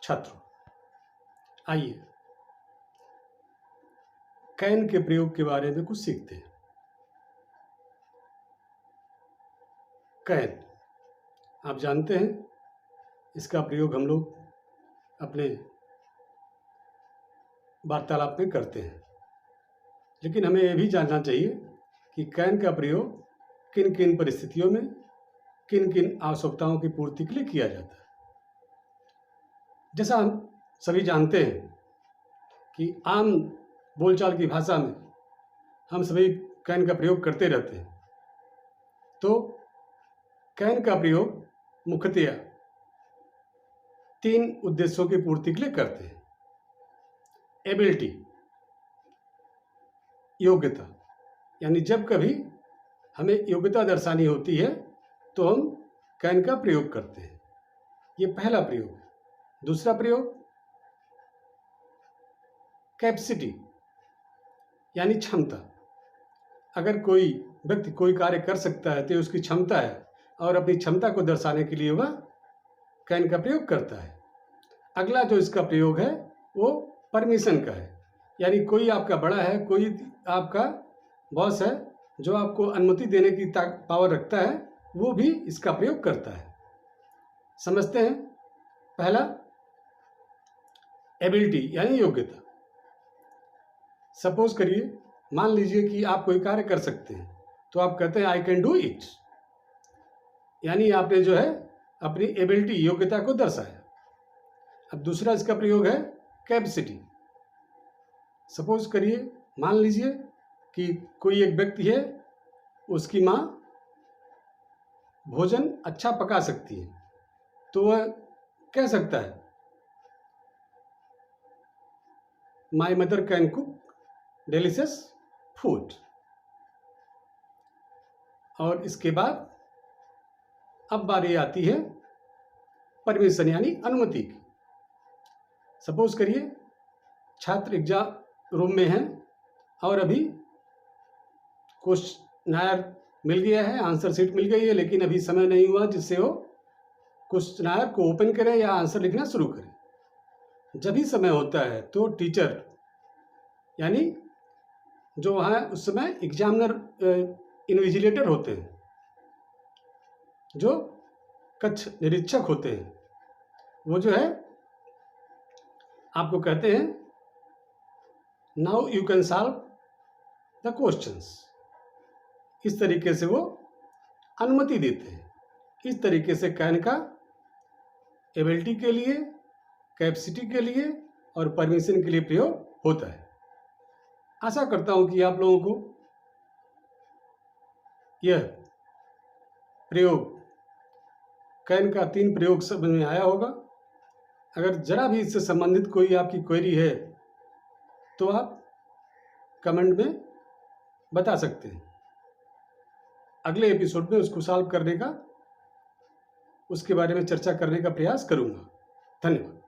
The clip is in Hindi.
छात्रों, आइए कैन के प्रयोग के बारे में कुछ सीखते हैं। कैन आप जानते हैं, इसका प्रयोग हम लोग अपने वार्तालाप में करते हैं, लेकिन हमें यह भी जानना चाहिए कि कैन का प्रयोग किन किन परिस्थितियों में, किन किन आवश्यकताओं की पूर्ति के लिए किया जाता है। जैसा हम सभी जानते हैं कि आम बोलचाल की भाषा में हम सभी कैन का प्रयोग करते रहते हैं, तो कैन का प्रयोग मुख्यतया 3 उद्देश्यों की पूर्ति के लिए करते हैं। एबिलिटी, योग्यता, यानी जब कभी हमें योग्यता दर्शानी होती है तो हम कैन का प्रयोग करते हैं। ये पहला प्रयोग है। दूसरा प्रयोग कैपेसिटी, यानी क्षमता। अगर कोई व्यक्ति कोई कार्य कर सकता है तो उसकी क्षमता है और अपनी क्षमता को दर्शाने के लिए वह कैन का प्रयोग करता है। अगला जो इसका प्रयोग है वो परमिशन का है, यानी कोई आपका बड़ा है, कोई आपका बॉस है जो आपको अनुमति देने की पावर रखता है, वो भी इसका प्रयोग करता है। समझते हैं। पहला एबिलिटी यानी योग्यता। सपोज करिए, मान लीजिए कि आप कोई कार्य कर सकते हैं तो आप कहते हैं आई कैन डू इट, यानी आपने जो है अपनी एबिलिटी, योग्यता को दर्शाया। अब दूसरा इसका प्रयोग है कैपेसिटी। सपोज करिए, मान लीजिए कि कोई एक व्यक्ति है, उसकी माँ भोजन अच्छा पका सकती है, तो वह कह सकता है my mother can cook delicious food. और इसके बाद अब बारी आती है परमिशन यानी अनुमति की। सपोज करिए छात्र एग्जाम रूम में हैं और अभी क्वेश्चनर मिल गया है, आंसर शीट मिल गई है, लेकिन अभी समय नहीं हुआ जिससे वो क्वेश्चनर को ओपन करें या आंसर लिखना शुरू करें। जब भी समय होता है तो टीचर यानी जो वहाँ उस समय एग्जामिनर इन्विजिलेटर होते हैं, जो कक्ष निरीक्षक होते हैं, वो जो है आपको कहते हैं now you can solve the questions. इस तरीके से वो अनुमति देते हैं। इस तरीके से कैन का एबिलिटी के लिए, कैपेसिटी के लिए और परमिशन के लिए प्रयोग होता है। आशा करता हूं कि आप लोगों को यह प्रयोग, कैन का 3 प्रयोग समझ में आया होगा। अगर जरा भी इससे संबंधित कोई आपकी क्वेरी है तो आप कमेंट में बता सकते हैं। अगले एपिसोड में उसको सॉल्व करने का, उसके बारे में चर्चा करने का प्रयास करूंगा। धन्यवाद।